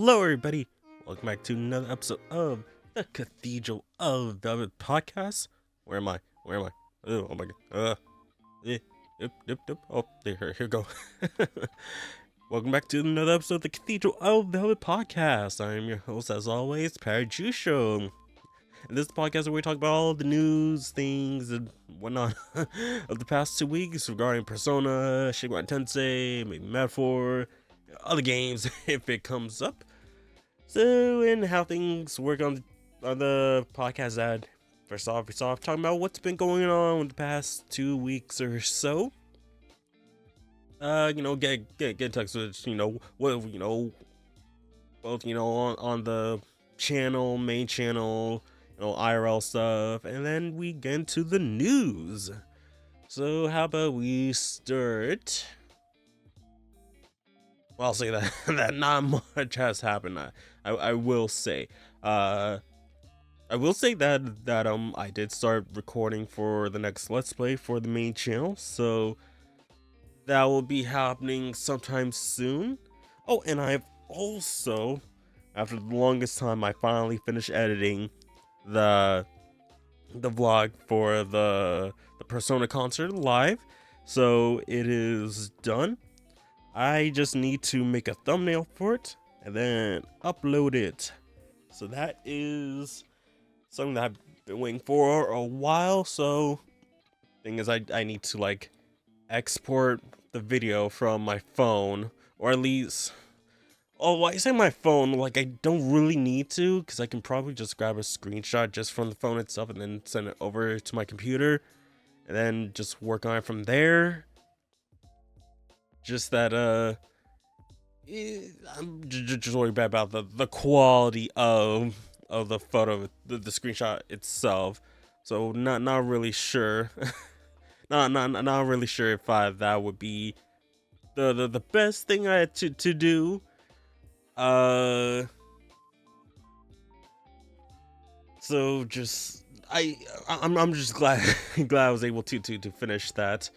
Hello, everybody. Welcome back to another episode of the Cathedral of Velvet podcast. Where am I? Oh my god. Oh, here we go. Welcome back to another episode of the Cathedral of Velvet podcast. I am your host, as always, Parajusho. And this is the podcast where we talk about all the news, things, and whatnot of the past 2 weeks regarding Persona, Shin Tensei, maybe Metaphor, other games if it comes up. So, and how things work on the podcast that first off, talking about what's been going on in the past 2 weeks or so. Get in touch with, both, on the channel, main channel, IRL stuff, and then we get into the news. So how about we start? Well, I'll say that that not much has happened. I will say, I will say that I did start recording for the next Let's Play for the main channel, so that will be happening sometime soon. Oh, and I've also, after the longest time, I finally finished editing the vlog for the Persona concert live, so it is done. I just need to make a thumbnail for it and then upload it. So that is something that I've been waiting for a while. So thing is, I need to like export the video from my phone, or at least, oh, I say my phone, like I don't really need to, because I can probably just grab a screenshot just from the phone itself and then send it over to my computer and then just work on it from there. Just that I'm just worried about the quality of the photo, the screenshot itself. So not really sure. not really sure if that would be the best thing I had to do. So just I'm just glad glad I was able to finish that.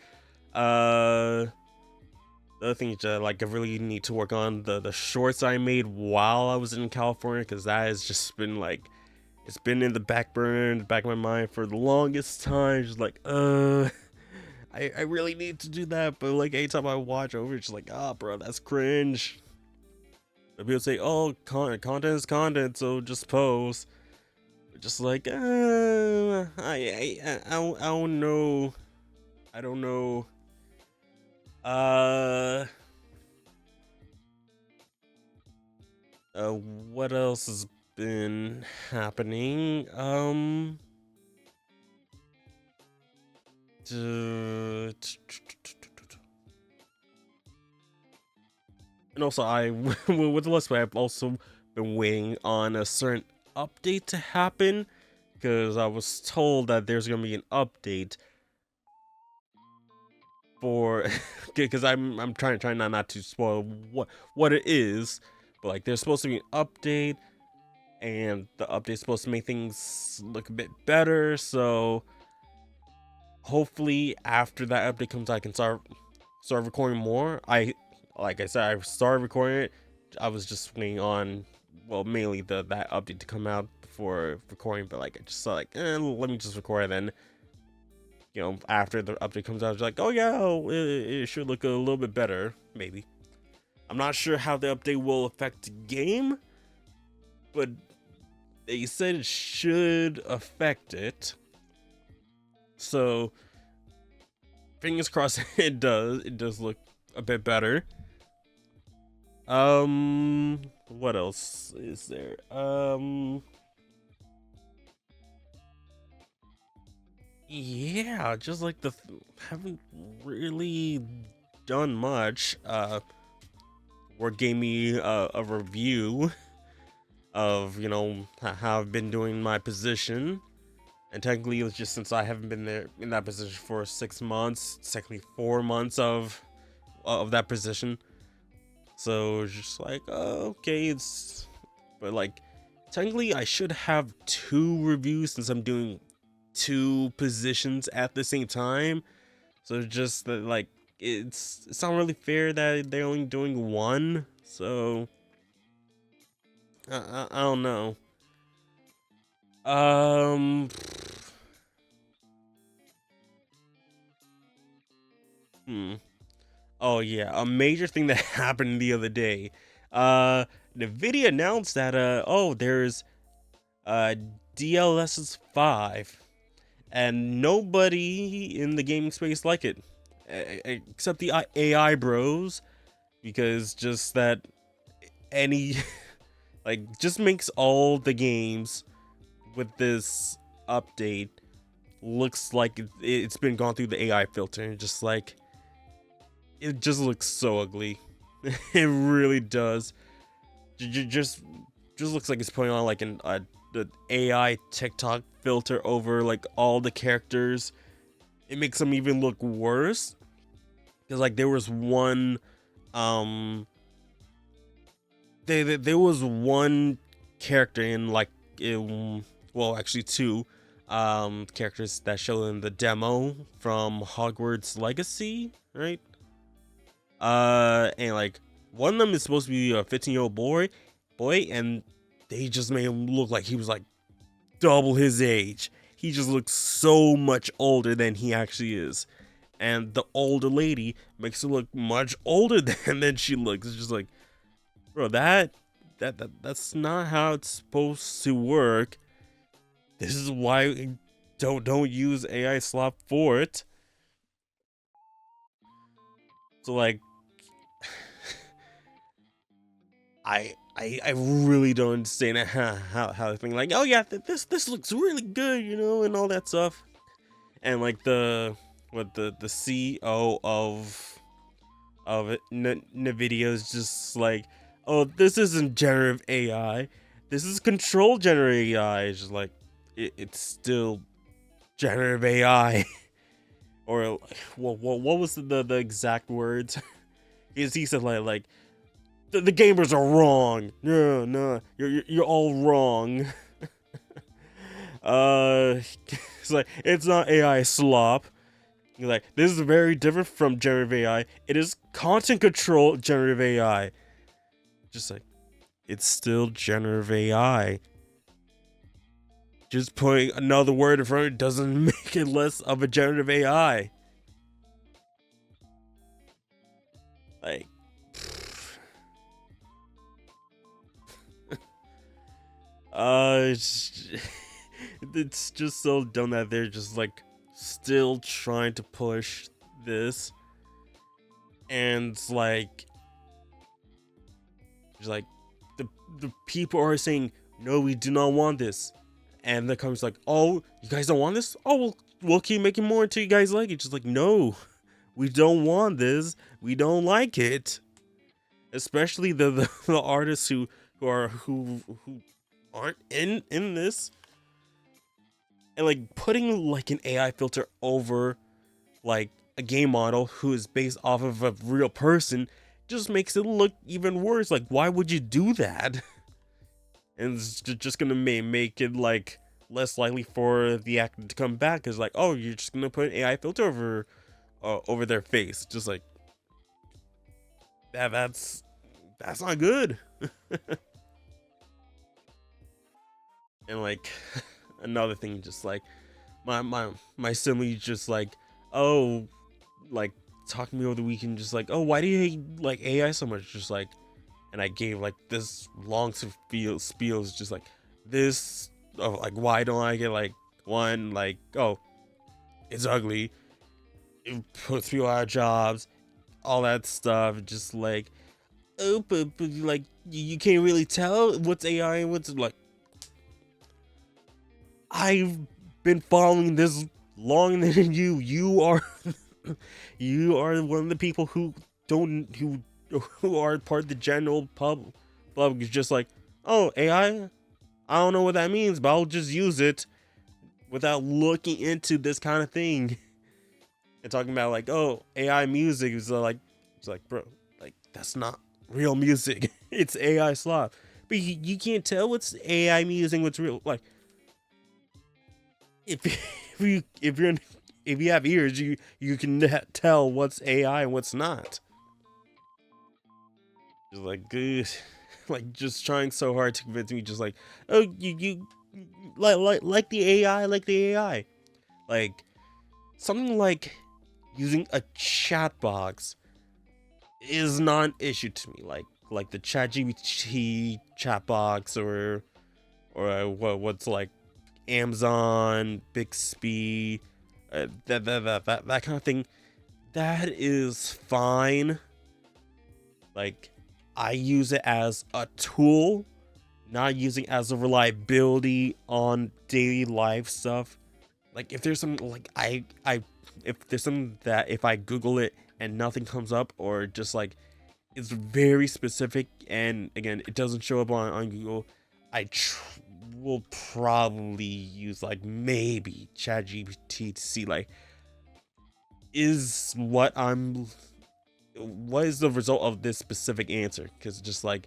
The other thing is like I really need to work on the shorts I made while I was in California, because that has just been like, it's been in the back burner, in the back of my mind for the longest time. Just like I really need to do that, but like anytime I watch over, it's just like, bro, that's cringe. But people say, oh, content is content, so just post. But just like I don't know. I don't know. What else has been happening? And also with the Let's Play, I've also been waiting on a certain update to happen, because I was told that there's gonna be an update for because I'm trying not to spoil what it is, but like there's supposed to be an update, and the update's supposed to make things look a bit better. So hopefully after that update comes, I can start recording more. Like I said, I started recording it. I was just waiting on, well, mainly that update to come out before recording, but like I just saw like, let me just record it. Then after the update comes out, it's like, oh yeah, it should look a little bit better, maybe. I'm not sure how the update will affect the game, but they said it should affect it. So fingers crossed it does look a bit better. What else is there? Yeah, just like haven't really done much. Work gave me a review of how I've been doing my position, and technically it was just since I haven't been there in that position for 6 months, technically 4 months of that position. So it's just like, okay, but like technically I should have 2 reviews since I'm doing 2 positions at the same time. So just that, like, it's not really fair that they're only doing 1. So I don't know. Um, hmm. Oh yeah, a major thing that happened the other day. Uh, Nvidia announced that oh, there's uh DLSS 5, and nobody in the gaming space like it, except the AI bros, because just that any like just makes all the games with this update looks like it's been gone through the AI filter, and just like it just looks so ugly. It really does. Just looks like it's putting on like the AI TikTok filter over like all the characters. It makes them even look worse, because like there was one um there was one character in like well, actually two characters that showed in the demo from Hogwarts Legacy, right? And like one of them is supposed to be a 15-year-old boy, and they just made him look like he was like double his age. He just looks so much older than he actually is. And the older lady makes her look much older than she looks. It's just like, bro, that's not how it's supposed to work. This is why don't use AI slop for it. So like, I really don't understand how they think like, oh yeah, this looks really good, and all that stuff. And like the CEO of Nvidia is just like, oh, this isn't generative AI, this is control generative AI. It's just like it's still generative AI. Or what was the exact words? He said like the gamers are wrong. No, you're all wrong. It's like it's not AI slop. You're like, this is very different from generative AI. It is content control generative AI. Just like, it's still generative AI. Just putting another word in front of it doesn't make it less of a generative AI. Like, it's, it's just so dumb that they're just like still trying to push this, and it's like the people are saying no, we do not want this, and the company's like, oh, you guys don't want this? Oh, we'll keep making more until you guys like it. Just like, no, we don't want this. We don't like it. Especially the artists who aren't in this, and like putting like an AI filter over like a game model who is based off of a real person just makes it look even worse. Like, why would you do that? And it's just gonna make it like less likely for the actor to come back, because like, oh, you're just gonna put an AI filter over their face. Just like that's not good. And like another thing, just like my sibling just like, oh, like talking to me over the weekend, just like, oh, why do you hate like AI so much? Just like, and I gave like this long spiels, just like this, oh, like why don't I get like one, like, oh, it's ugly, it puts people out of jobs, all that stuff. Just like, oh, but like you can't really tell what's AI and what's like. I've been following this longer than you. You are you are one of the people who don't who are part of the general public is just like, oh, I don't know what that means, but I'll just use it without looking into this kind of thing. And talking about like, oh, AI music is like, it's like, bro, like that's not real music. It's AI slop. But you can't tell what's AI music, what's real. Like, if if you have ears, you can tell what's AI and what's not. Just like, good. like just trying so hard to convince me, just like, oh, you like the AI, like the AI, like something like using a chat box is not an issue to me, like the ChatGPT chat box, or what's like Amazon, Bixby, that kind of thing. That is fine. Like, I use it as a tool, not using it as a reliability on daily life stuff. Like, if there's some, like, if there's something that if I Google it and nothing comes up, or just like it's very specific, and again, it doesn't show up on Google, will probably use like maybe ChatGPT to see like, is what is the result of this specific answer? Because just like,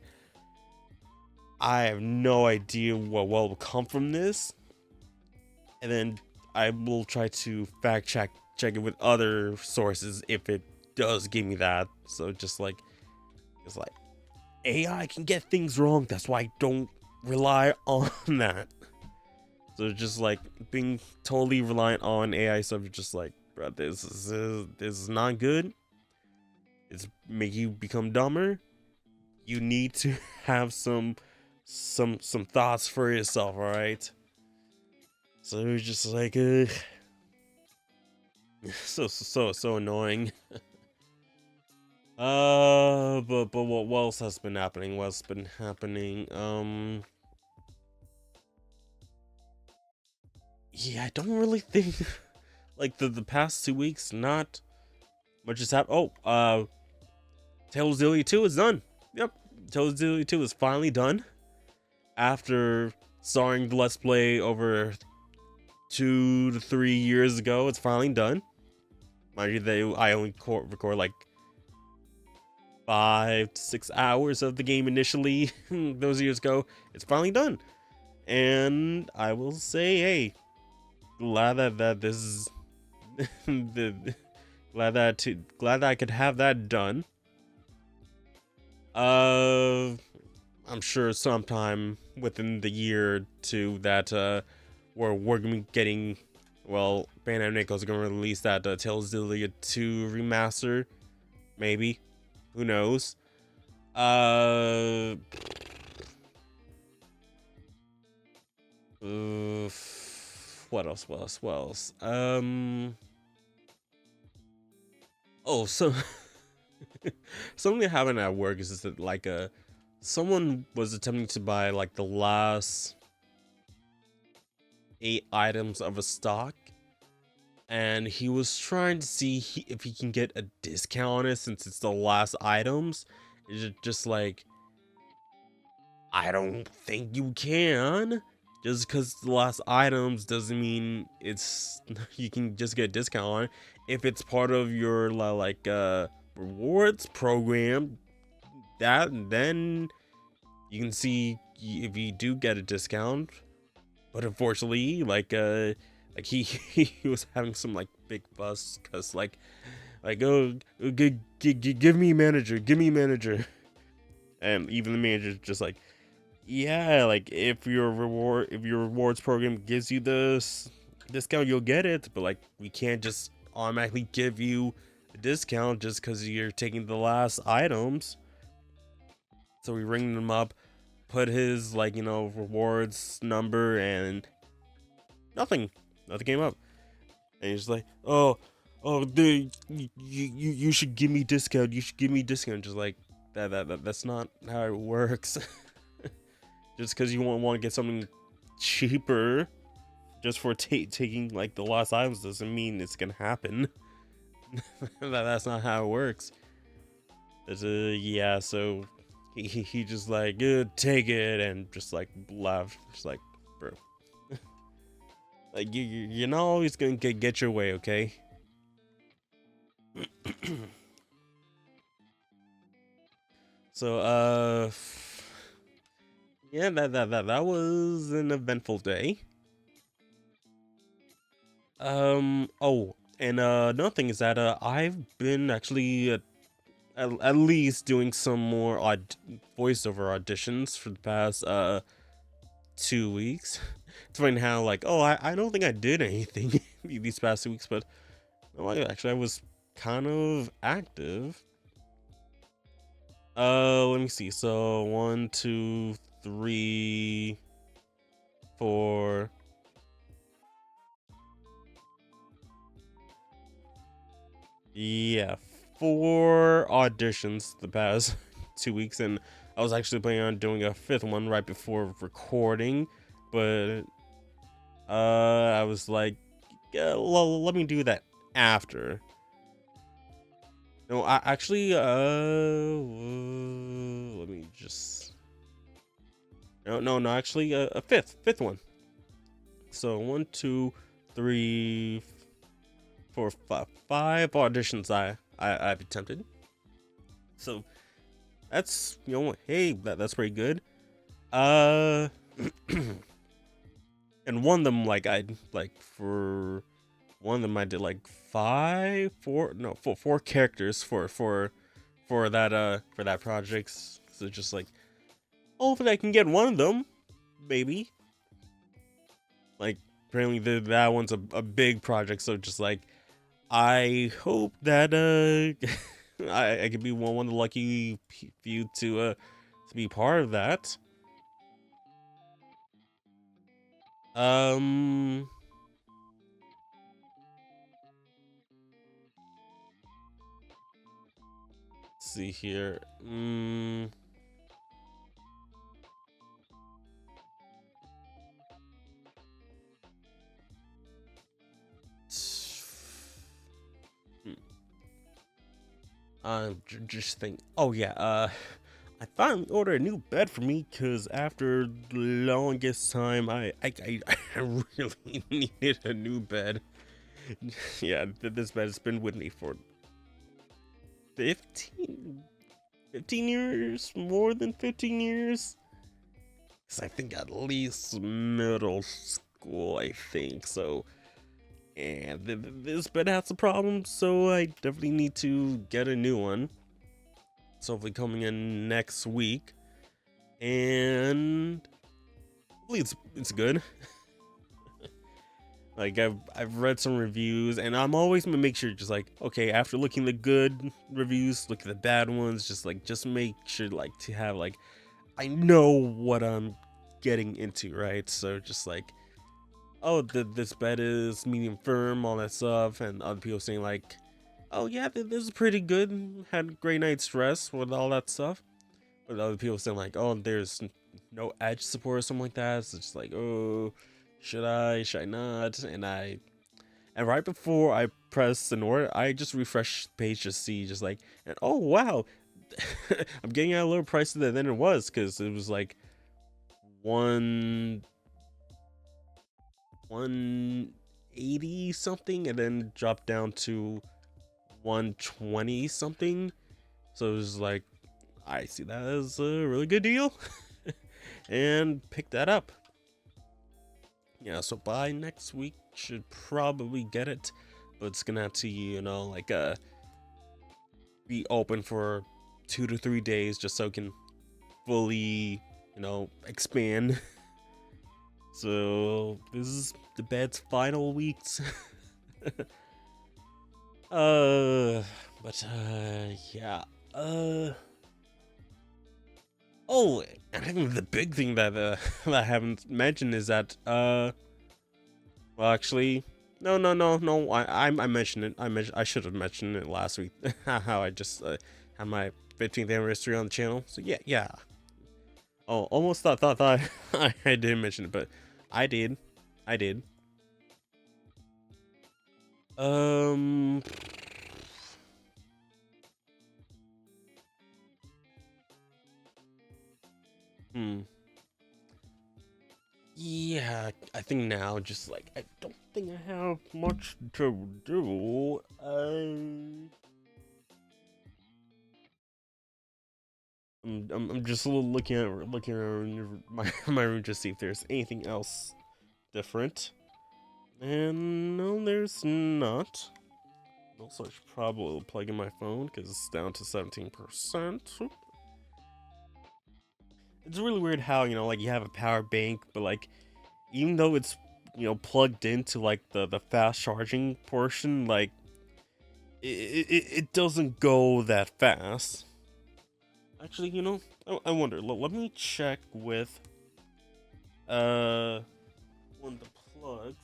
I have no idea what will come from this, and then I will try to check it with other sources if it does give me that. So just like, it's like AI can get things wrong. That's why I don't rely on that. So just like being totally reliant on AI stuff, just like, bro, this is not good. It's make you become dumber. You need to have some thoughts for yourself, all right? So it's just like, so annoying. But what else has been happening? What's been happening? Yeah, I don't really think like the past 2 weeks, not much has happened. Oh, Tales of Zillia 2 is done. Yep, Tales of Zillia 2 is finally done after starring the Let's Play over 2 to 3 years ago. It's finally done. Mind you, I only record like 5 to 6 hours of the game initially those years ago. It's finally done, and I will say, hey, glad that this is glad that I could have that done. I'm sure sometime within the year or two that we're gonna be getting, well, Bandai Namco's gonna release that Tales of Zillia 2 remaster, maybe. Who knows? What else? What else? What else? Oh, so something that happened at work is that like someone was attempting to buy like the last 8 items of a stock, and he was trying to see if he can get a discount on it since it's the last items. It's just like, I don't think you can. Just because the last items doesn't mean it's you can just get a discount on it. If it's part of your like rewards program, that then you can see if you do get a discount. But unfortunately, like he was having some like big fuss because oh, give me manager, give me manager, and even the manager's just like, yeah, like if your rewards program gives you this discount, you'll get it, but like we can't just automatically give you a discount just because you're taking the last items. So we ring them up, put his like rewards number, and nothing came up. And he's like, oh, you should give me discount. You should give me discount. Just like that's not how it works. Just because you want to get something cheaper, just for taking like the last items, doesn't mean it's gonna happen. That's not how it works. Yeah. So he just like, take it, and just like laughed, just like, bro. Like you're not always gonna get your way, okay? So yeah, that was an eventful day. Oh, and another thing is that I've been actually at least doing some more voiceover auditions for the past 2 weeks. It's funny how like, oh, I don't think I did anything these past 2 weeks, but no, actually I was kind of active. Let me see. So 1, 2, 3, 4. Yeah, 4 auditions the past 2 weeks, and I was actually planning on doing a fifth one right before recording, but I was like, yeah, well, let me do that after. No, I actually, let me just. No, actually, a fifth one. So 1, 2, 3, 4, 5 auditions I've attempted. So that's, hey, that's pretty good. And one of them, for one of them I did like four characters for that project. So just like, hopefully I can get one of them, maybe. Like, apparently that one's a big project, so just like, I hope that I could be one of the lucky few to be part of that. Um, let's see here. I'm just think. Oh yeah. I finally ordered a new bed for me because after the longest time, I really needed a new bed. Yeah, this bed has been with me for 15, 15 years, more than 15 years. Cause I think at least middle school, I think so. And this bed has some problems, so I definitely need to get a new one. It's hopefully coming in next week, and hopefully it's good. Like I've read some reviews, and I'm always gonna make sure, just like, okay, after looking the good reviews, look at the bad ones, just make sure like to have like, I know what I'm getting into, right? So just like, oh, this bed is medium firm, all that stuff, and other people saying like, oh yeah, this is pretty good, had a great night's rest with all that stuff. But other people saying like, oh, there's no edge support or something like that. So it's just like, oh, should I not? And right before I press an order, I just refresh the page to see, just like, and oh wow, I'm getting at a lower price than it was, because it was like 180 something, and then dropped down to 120 something. So it was like, I see that as a really good deal, and pick that up. Yeah, so by next week should probably get it, but it's gonna have to, like be open for 2 to 3 days just so it can fully, expand. So this is the bed's final weeks. Yeah. Oh, and I think the big thing that that I haven't mentioned is that well, actually, no. I mentioned it. I should have mentioned it last week. How I just had my 15th anniversary on the channel. So yeah. Oh, almost thought I didn't mention it, but I did. I did. Um. Hmm. Yeah, I think now, just like, I don't think I have much to do. I'm just a little looking around my room to see if there's anything else different. And no, there's not. Also, I should probably plug in my phone because it's down to 17%. It's really weird how, like you have a power bank, but like, even though it's, plugged into like the fast charging portion, like, it doesn't go that fast. Actually, I wonder. Let me check with one of the plugs.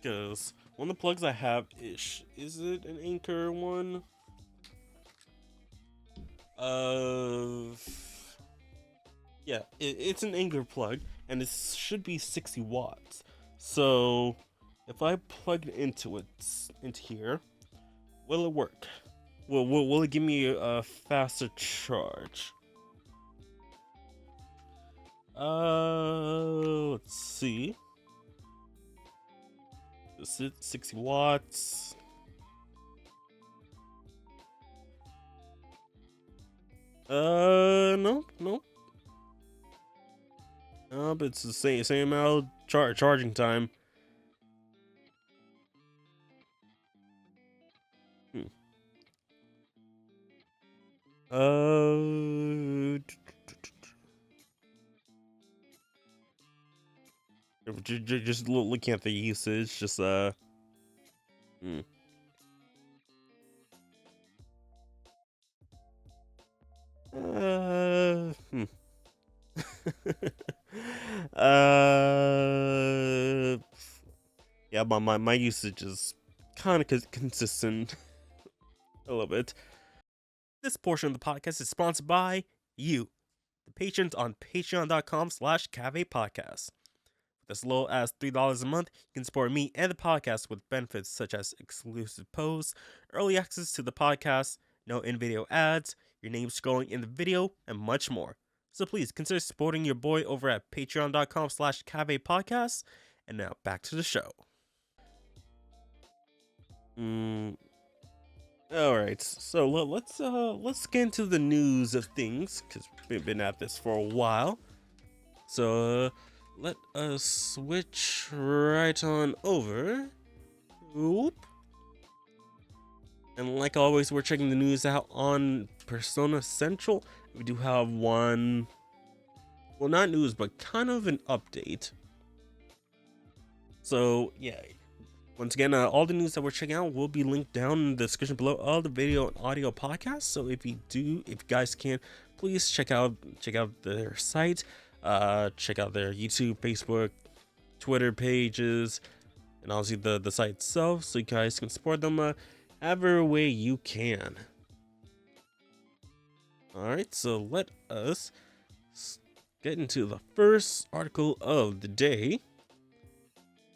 Because one of the plugs I have is it an Anchor one? Yeah, it's an Anchor plug, and it should be 60 watts. So if I plug it into here, will it work? Will it give me a faster charge? Let's see. This is 60 watts. No. But it's the same amount of charging time. Just looking at the usage, just hmm. Yeah, my usage is kind of consistent a little bit. This portion of the podcast is sponsored by you, the patrons on patreon.com/cavepodcast. With as low as $3 a month, you can support me and the podcast with benefits such as exclusive posts, early access to the podcast, no in-video ads, your name scrolling in the video, and much more. So please consider supporting your boy over at patreon.com/cavepodcast. And now back to the show. All right, so let's get into the news of things because we've been at this for a while. So let us switch right on over. Oop. And like always, we're checking the news out on Persona Central. We do have one, well, not news, but kind of an update. So yeah. Once again, all the news that we're checking out will be linked down in the description below of the video and audio podcast. So if you guys can, please check out their site, check out their YouTube, Facebook, Twitter pages, and obviously the site itself, so you guys can support them however way you can. All right, so let us get into the first article of the day.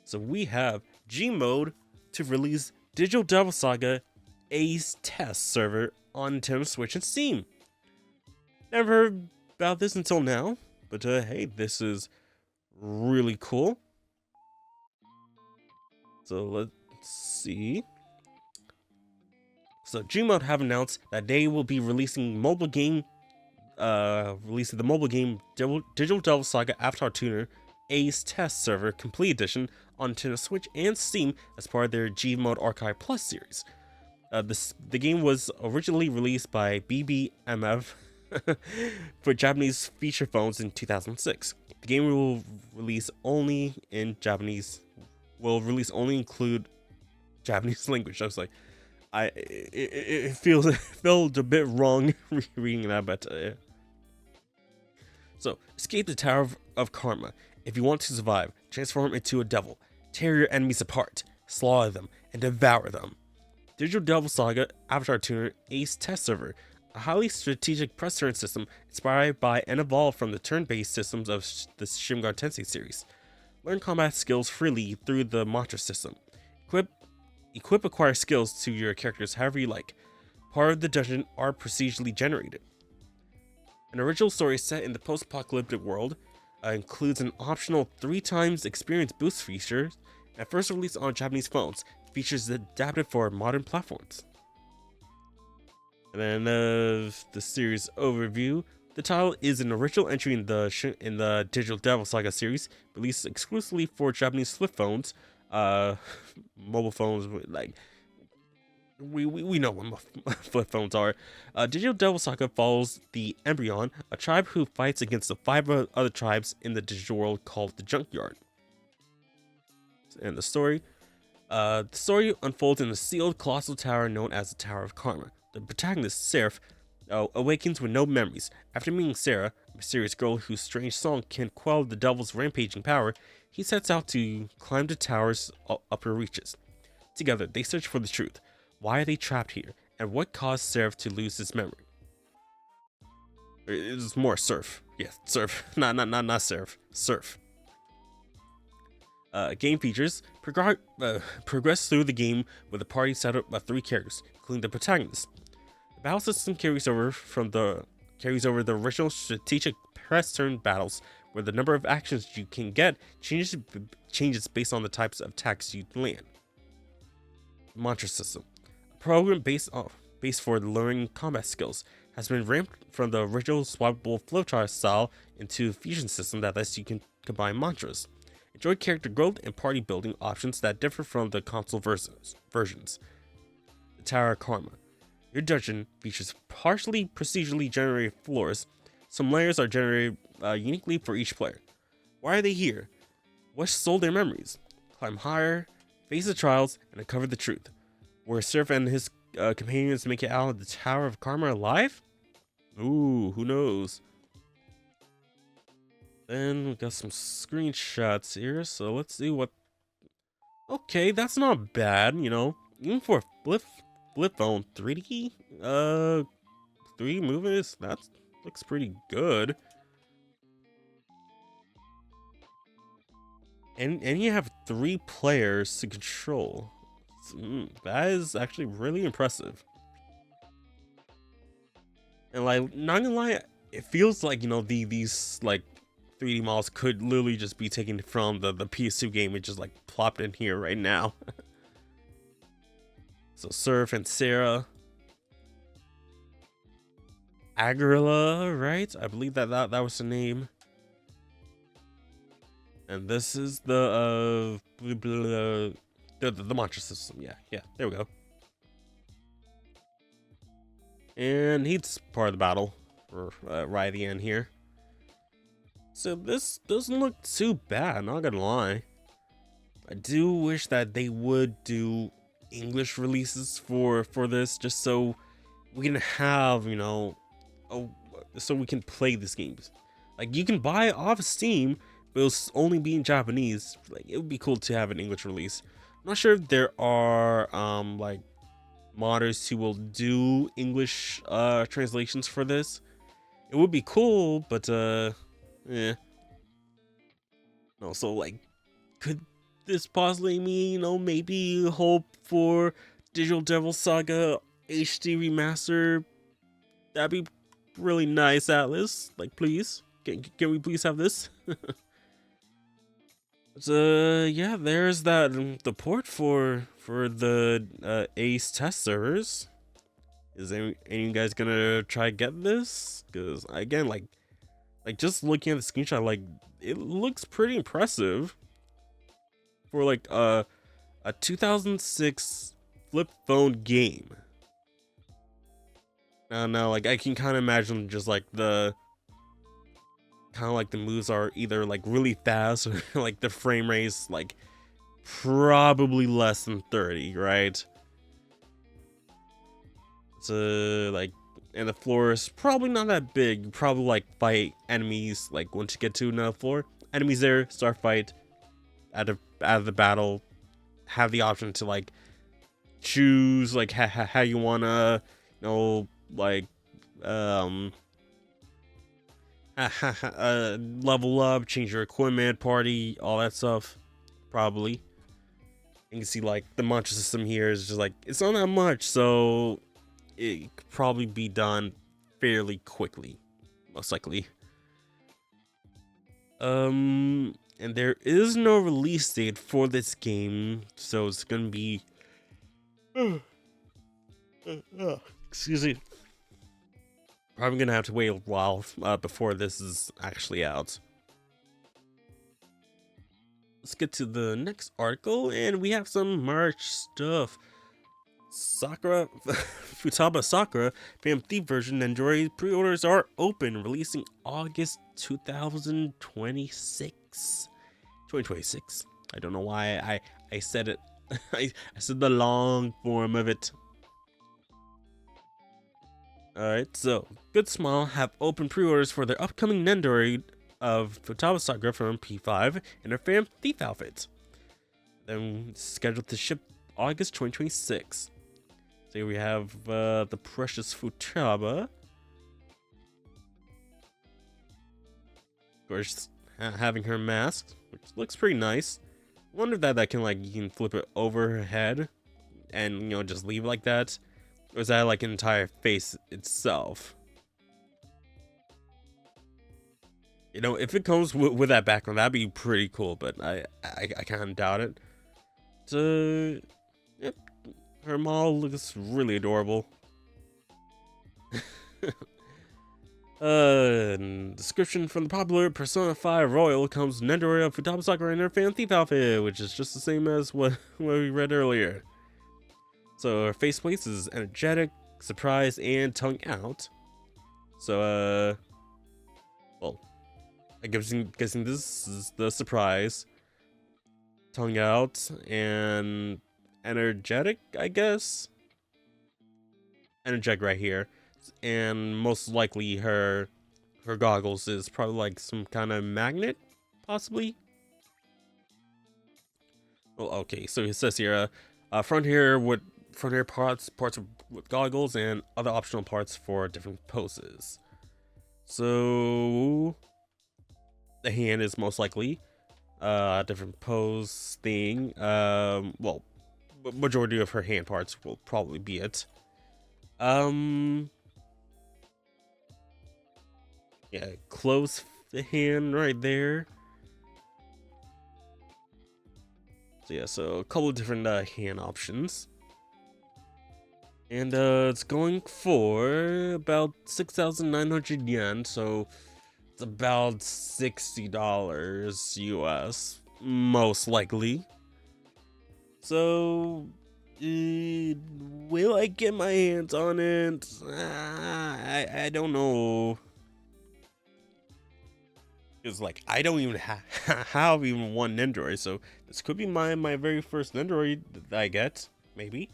So we have Gmod to release Digital Devil Saga A's test server on Nintendo Switch and Steam. Never heard about this until now, but hey, this is really cool. So let's see. So Gmod have announced that they will be releasing the mobile game Digital Devil Saga Avatar Tuner A's Test Server Complete Edition on Nintendo Switch and Steam as part of their Gmod Archive Plus series. The game was originally released by BBMF for Japanese feature phones in 2006. The game will release only include Japanese language. I was like, it felt a bit wrong reading that, but so escape the Tower of Karma. If you want to survive, transform into a devil, tear your enemies apart, slaughter them, and devour them. Digital Devil Saga Avatar Tuner Ace Test Server, a highly strategic press turn system inspired by and evolved from the turn-based systems of the Shin Megami Tensei series. Learn combat skills freely through the mantra system. Equip acquire skills to your characters however you like. Part of the dungeon are procedurally generated. An original story set in the post-apocalyptic world includes an optional 3x experience boost feature, and first released on Japanese phones, features adapted for modern platforms. And then the series overview, The title is an original entry in the Digital Devil Saga series, released exclusively for Japanese flip phones, uh, mobile phones. Like we know what flip phones are. Digital Devil Saga follows the Embryon, a tribe who fights against the 5 other tribes in the digital world called the Junkyard. And the story unfolds in a sealed colossal tower known as the Tower of Karma. The protagonist, Seraph, awakens with no memories. After meeting Sarah, a mysterious girl whose strange song can quell the devil's rampaging power, he sets out to climb the tower's upper reaches. Together, they search for the truth. Why are they trapped here? And what caused Seraph to lose his memory? It's more Surf. Yes, Surf. Not Seraph. Surf. Game features progress through the game with a party set up by 3 characters, including the protagonist. The battle system carries over the original strategic press turn battles, where the number of actions you can get changes based on the types of attacks you land. Mantra system, a program based for learning combat skills, has been ramped from the original swappable flowchart style into a fusion system that lets you combine mantras. Enjoy character growth and party building options that differ from the console versions. The Tower of Karma. Your dungeon features partially procedurally generated floors. Some layers are generated uniquely for each player. Why are they here? What stole their memories? Climb higher, face the trials, and uncover the truth. Will Surf and his companions make it out of the Tower of Karma alive? Ooh, who knows? Then we got some screenshots here, so let's see what... Okay, that's not bad, you know. Even for a flip phone, 3D, 3D movies, that looks pretty good. And you have 3 players to control. That is actually really impressive. And like, not gonna lie, it feels like, you know, these like 3D models could literally just be taken from the PS2 game and just like plopped in here right now. So Surf and Sarah, Agrila, right? I believe that was the name. And this is the mantra system. Yeah, there we go. And he's part of the battle, or right at the end here. So this doesn't look too bad, not gonna lie. I do wish that they would do English releases for this, just so we can have, you know, so we can play these games. Like, you can buy it off Steam, but it'll only be in Japanese. Like, it would be cool to have an English release. I'm not sure if there are like modders who will do English translations for this. It would be cool, but yeah. No, so like, could this possibly mean, you know, maybe hope for Digital Devil Saga HD remaster? That'd be really nice, Atlas. Like, please, can we please have this? Yeah, there's that the port for the Ace test servers. Is any you guys gonna try get this? Because again, like just looking at the screenshot, like, it looks pretty impressive for like a 2006 flip phone game. Now, like, I can kind of imagine just like the moves are either like really fast or like the frame rate's like probably less than 30, right? So like, and the floor is probably not that big. You probably like fight enemies like once you get to another floor. Enemies there, start fight out of the battle. Have the option to like choose like how you wanna, you know, like level up, change your equipment, party, all that stuff. Probably. You can see like the mantra system here is just like, it's not that much, so it could probably be done fairly quickly, most likely. And there is no release date for this game, so it's gonna be excuse me, Probably gonna have to wait a while before this is actually out. Let's get to the next article, and we have some merch stuff. Sakura, Futaba Sakura, Phantom Thief version Nendori pre-orders are open, releasing August 2026. 2026. I don't know why I said it. I said the long form of it. Alright, so Good Smile have open pre-orders for their upcoming Nendori of Futaba Sakura from P5 and her Phantom Thief outfit. Then scheduled to ship August 2026. So here we have the precious Futaba. Of course, having her mask, which looks pretty nice. I wonder if that can, like, you can flip it over her head and, you know, just leave it like that. Or is that like an entire face itself? You know, if it comes with that background, that'd be pretty cool, but I kind of doubt it. So, yep, her model looks really adorable. Description from the popular Persona 5 Royal comes Nendori of Futaba Sakura in her Phantom Thief outfit, which is just the same as what we read earlier. So her faceplate is energetic, surprised, and tongue out. So, well, I'm guessing this is the surprise. Tongue out and energetic, I guess. Energetic right here. And most likely her goggles is probably like some kind of magnet, possibly. Well, okay, so it says here, front here parts with goggles and other optional parts for different poses. So the hand is most likely a different pose thing. Well, majority of her hand parts will probably be it. Yeah, close the hand right there. So yeah, so a couple of different hand options. And it's going for about 6,900 yen, so it's about $60 US, most likely. So, will I get my hands on it? I don't know. Because, like, I don't even have even one Nendoroid, so this could be my very first Nendoroid that I get, maybe.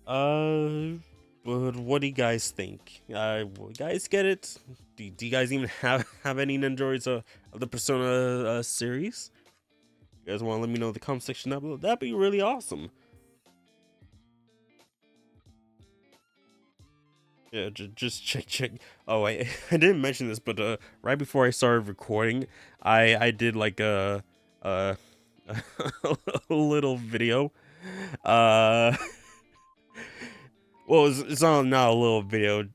But what do you guys think? Will you guys get it? Do you guys even have any Nendoroids of the Persona series? You guys want to let me know in the comment section down below? That'd be really awesome. Yeah, just check. Oh, I didn't mention this, but right before I started recording, I did like a a little video. Well, it's not a little video.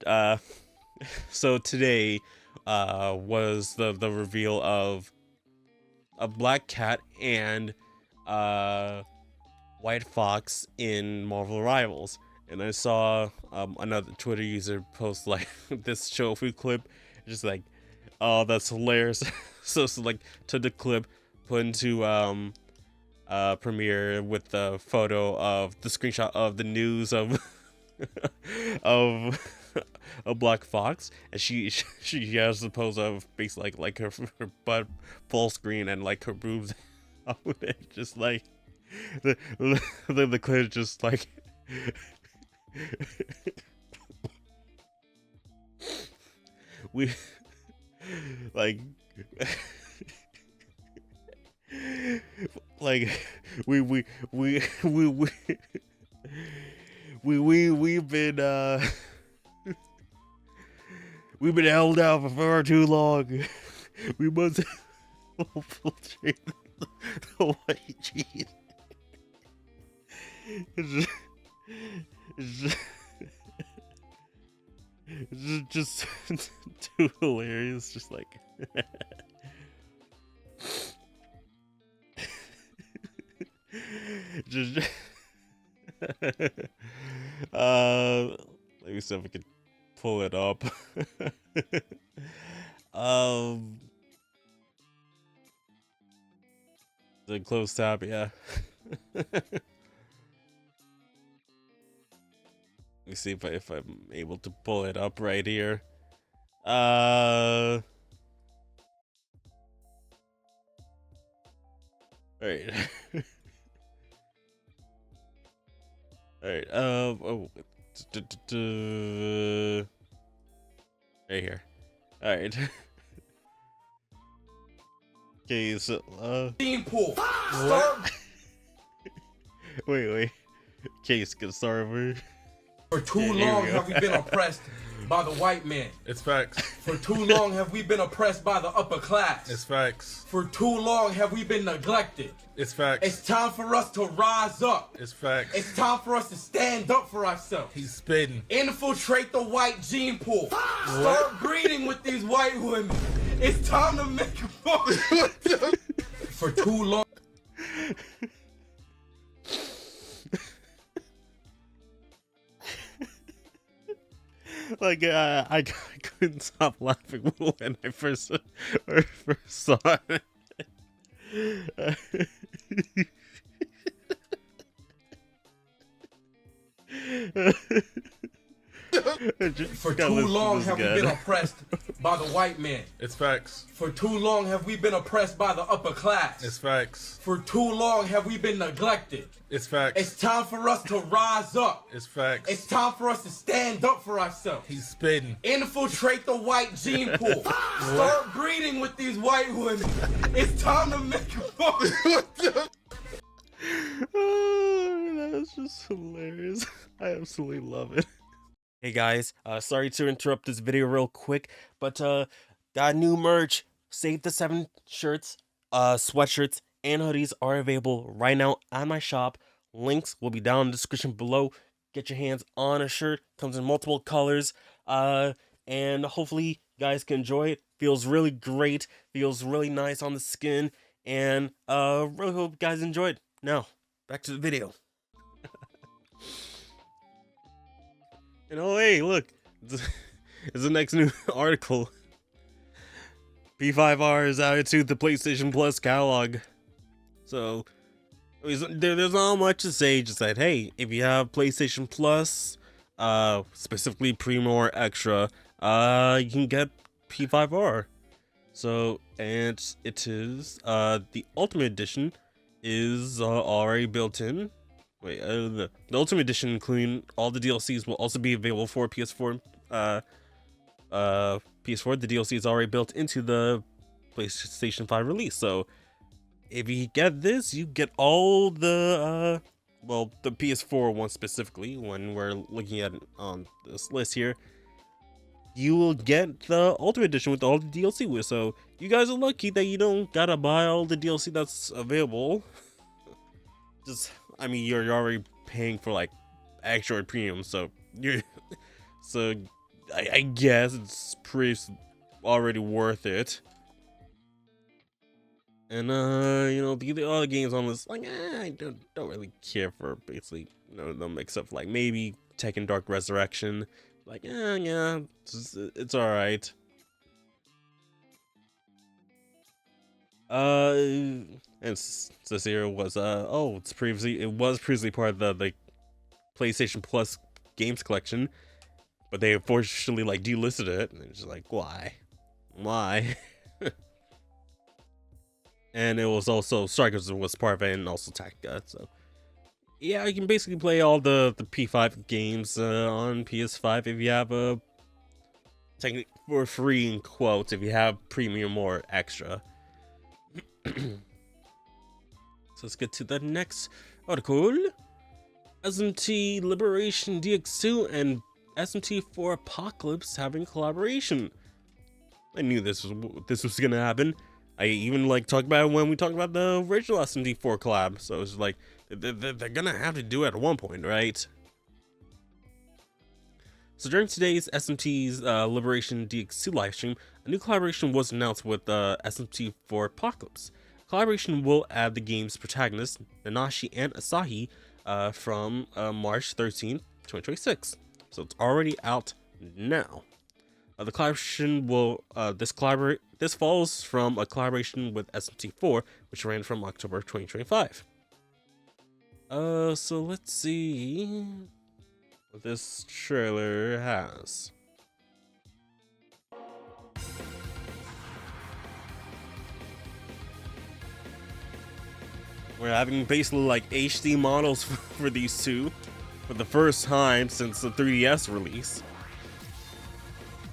So today was the reveal of a black cat and white fox in Marvel Rivals, and I saw another Twitter user post like this Shofu clip, just like, oh, that's hilarious. So like took the clip, put into Premiere with the photo of the screenshot of the news of of a black fox, and she has the pose of basically like her butt full screen and like her boobs out, and just like the clip just like we like like we we've been we've been held out for far too long. We must infiltrate the white cheese. It's just too hilarious. Just like just let me see if I can pull it up. um, the close tab, yeah. Let me see if I'm able to pull it up right here. All right. All right. Oh. Right here. All right. Okay. So. Team pool. Start. Wait. Case can start over. For too long have we been oppressed by the white man. It's facts. For too long have we been oppressed by the upper class. It's facts. For too long have we been neglected. It's facts. It's time for us to rise up. It's facts. It's time for us to stand up for ourselves. He's spitting. Infiltrate the white gene pool. Start breeding with these white women. It's time to make a fuck. For too long. Like I couldn't stop laughing when I first saw it. For too long have we been oppressed by the white man. It's facts. For too long have we been oppressed by the upper class. It's facts. For too long have we been neglected. It's facts. It's time for us to rise up. It's facts. It's time for us to stand up for ourselves. He's spitting. Infiltrate the white gene pool. Start breeding with these white women. It's time to make a fuck. Oh, that's just hilarious. I absolutely love it. Hey guys, sorry to interrupt this video real quick, but got new merch. Save the 7 shirts, sweatshirts, and hoodies are available right now at my shop. Links will be down in the description below. Get your hands on a shirt. Comes in multiple colors, and hopefully you guys can enjoy it. Feels really great. Feels really nice on the skin, and really hope you guys enjoy it. Now, back to the video. And oh hey, look, it's the next new article. P4R is added to the PlayStation Plus catalog. So, there's not much to say, just that, hey, if you have PlayStation Plus, specifically Premium or Extra, you can get P4R. So, and it is, the Ultimate Edition is already built in. Wait, the Ultimate Edition, including all the DLCs, will also be available for PS4. PS4, the DLC is already built into the PlayStation 5 release. So, if you get this, you get all the, well, the PS4 one specifically, when we're looking at it on this list here. You will get the Ultimate Edition with all the DLC with. So, you guys are lucky that you don't gotta buy all the DLC that's available. Just, I mean, you're already paying for like extra or premium, so I guess it's pretty already worth it. And you know, the other games on this, like, I don't really care for basically, you know, them except for like maybe Tekken Dark Resurrection. Like, yeah, it's all right. And this here was it was previously part of the PlayStation Plus games collection, but they unfortunately like delisted it, and it's just like, why? And it was also Strikers was part of it, and also Takka. So yeah, you can basically play all the P5 games on PS5 if you have a technically for free in quotes if you have Premium or Extra. So let's get to the next article. SMT Liberation DX2 and SMT4 Apocalypse having collaboration. I knew this was gonna happen. I even like talked about it when we talked about the original SMT4 collab. So it's like they're gonna have to do it at one point, right? So during today's SMT's Liberation DX2 livestream, a new collaboration was announced with SMT4 Apocalypse. Collaboration will add the game's protagonists, Nanashi and Asahi, from March 13th, 2026. So it's already out now. The collaboration will this follows from a collaboration with SMT4, which ran from October 2025. So let's see what this trailer has. We're having basically like HD models for these two for the first time since the 3DS release.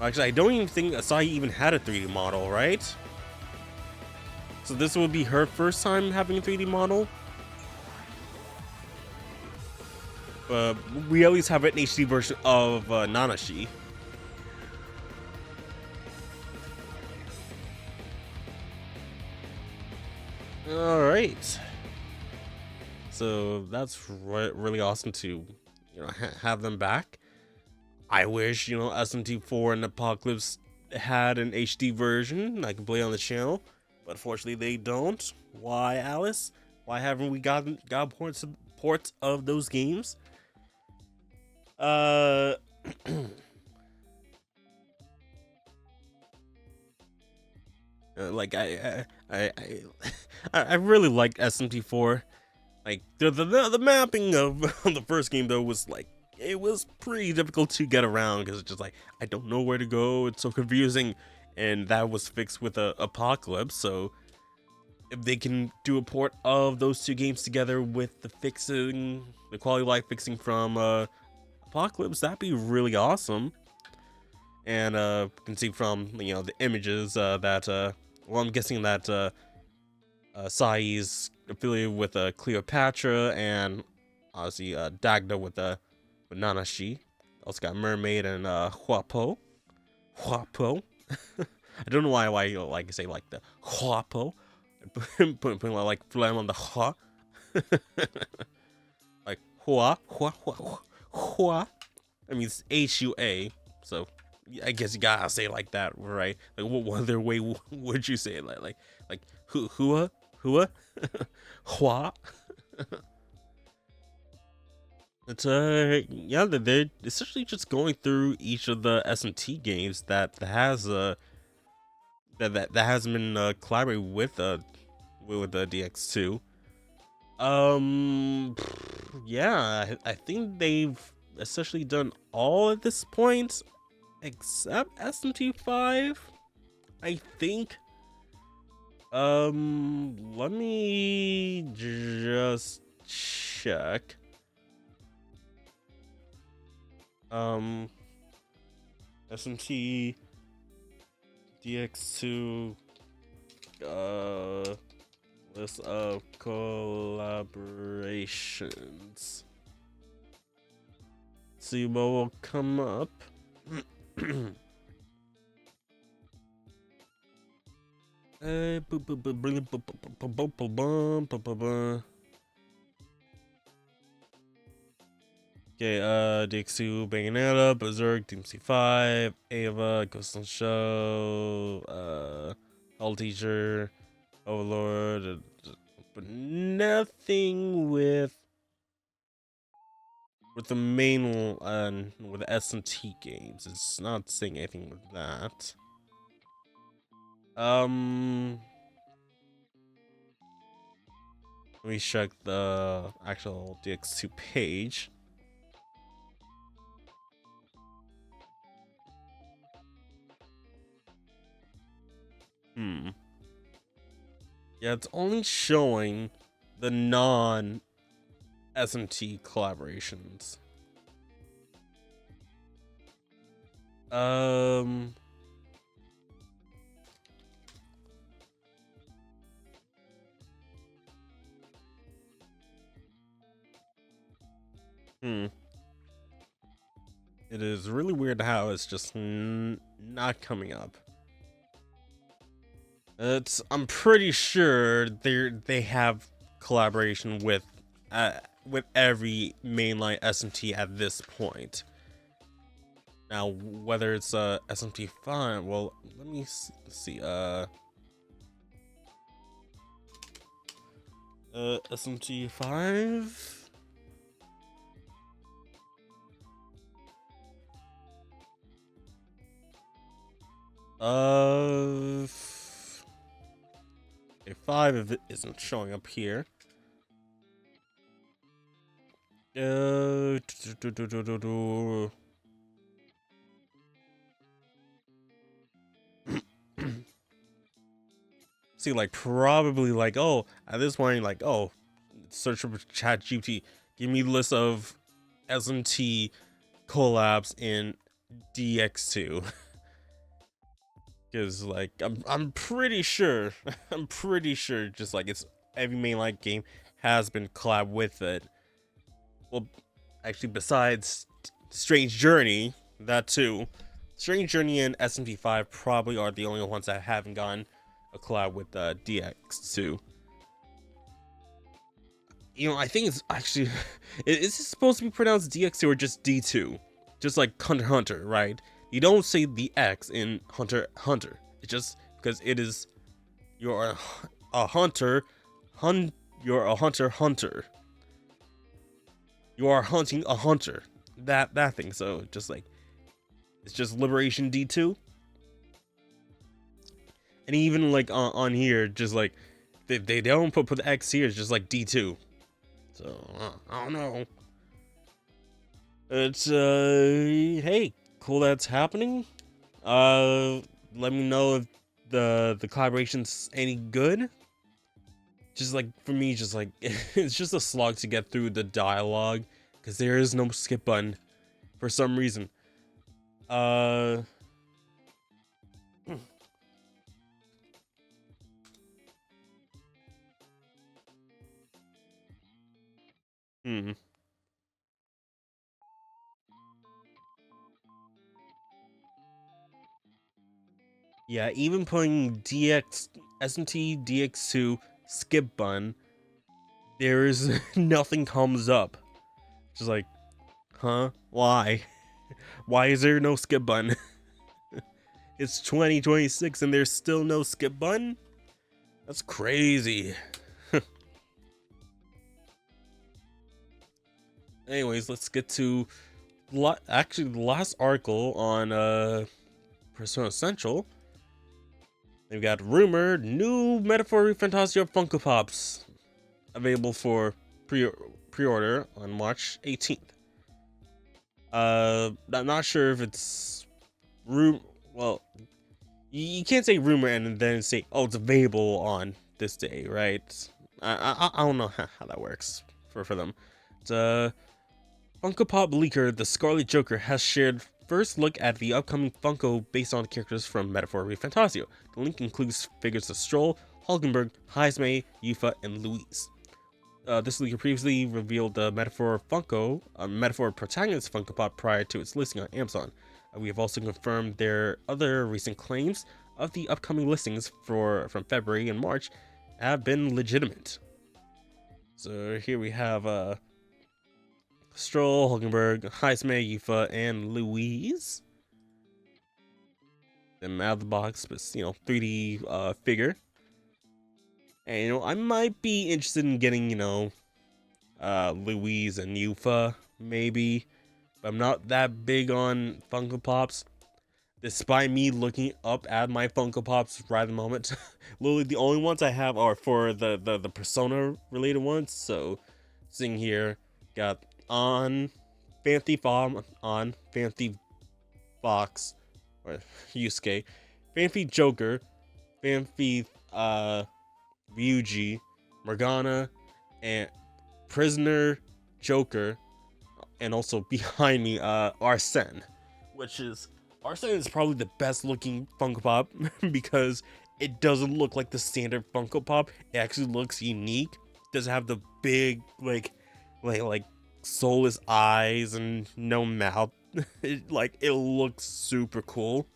Actually, I don't even think Asahi even had a 3D model, right? So this will be her first time having a 3D model. We at least have an HD version of Nanashi. Alright. So that's really awesome to, have them back. I wish, SMT4 and Apocalypse had an HD version I can play on the channel, but unfortunately they don't. Why, Alice? Why haven't we got ports of those games? Like I really liked SMT4. Like the mapping of the first game though was like, it was pretty difficult to get around because it's just like I don't know where to go. It's so confusing, and that was fixed with Apocalypse. So if they can do a port of those two games together with the quality of life fixing from Apocalypse, that'd be really awesome. And you can see from the images that well, I'm guessing that Sai's affiliated with Cleopatra, and obviously Dagda with Nanashi. Also got Mermaid and Huapo. I don't know why I like to say like the Huapo. putting like phlegm on the Hua. Like Hua. I mean, it's Hua, so I guess you gotta say it like that, right? Like, what other way would you say it? Like hua, hua, hua. It's yeah, they're essentially just going through each of the SMT games that has that hasn't been collaborated with the DX2. Yeah, I think they've essentially done all at this point except SMT5, I think. Let me just check. SMT DX2 list of collaborations. See what will come up. Okay, DX2, Bayonetta, Berserk, Team C5, Ava, Ghost in the Shell, All Teacher, Overlord, but nothing with the main with the SMT games. It's not saying anything with that. Let me check the actual DX2 page. Yeah, it's only showing the non SMT collaborations. It is really weird how it's just not coming up. I'm pretty sure they have collaboration with every mainline SMT at this point. Now, whether it's SMT5, well, let me see. SMT5. A 5 if it isn't showing up here. Uh, See, like, probably like, oh, at this point, like, oh, search for ChatGPT. Give me a list of SMT collabs in DX2. Because, like, I'm pretty sure, I'm pretty sure, just like it's every mainline game has been collab with it. Well, actually, besides Strange Journey, that too. Strange Journey and SMT5 probably are the only ones that haven't gotten a collab with DX2. You know, I think it's actually, is it supposed to be pronounced DX2 or just D2? Just like Hunter x Hunter, right? You don't say the X in Hunter x Hunter. It's just because it is, you're a hunter, you're a hunter. You are hunting a hunter. That thing. So just like, it's just Liberation D2. And even like on here, just like they don't put the X here. It's just like D2. So I don't know. It's hey, cool that's happening. Let me know if the collaboration's any good. Just like for me, just like it's just a slog to get through the dialogue because there is no skip button for some reason. Hmm. Yeah, even putting SMT DX2 skip button, there is nothing comes up. Just like, huh? Why? Why is there no skip button? It's 2026 and there's still no skip button? That's crazy. Anyways, let's get to actually the last article on Persona Central. We've got rumored new Metaphor Fantasio Funko Pops available for pre-order on March 18th. I'm not sure if it's well, you can't say rumor and then say, oh, it's available on this day, right? I don't know how that works for them. It's Funko Pop leaker The Scarlet Joker has shared first look at the upcoming Funko based on characters from Metaphor Fantasio. The link includes figures of Stroll, Hulkenberg, Heismay, Yufa, and Louise. This leaker previously revealed the Metaphor Protagonist Funko Pop prior to its listing on Amazon. We have also confirmed their other recent claims of the upcoming listings from February and March have been legitimate. So here we have Stroll, Hulkenberg, Heismay, Yufa, and Louise. Them out of the box, but 3D figure. And I might be interested in getting Louise and Yufa maybe, but I'm not that big on Funko Pops. Despite me looking up at my Funko Pops right at the moment, literally the only ones I have are for the Persona related ones. So, seeing here, got on Fancy Fox, or Yusuke, Fancy Joker, Fancy Ryuji, Morgana, and Prisoner Joker, and also behind me, Arsene, Arsene is probably the best looking Funko Pop because it doesn't look like the standard Funko Pop. It actually looks unique. It doesn't have the big like soulless eyes and no mouth. It looks super cool.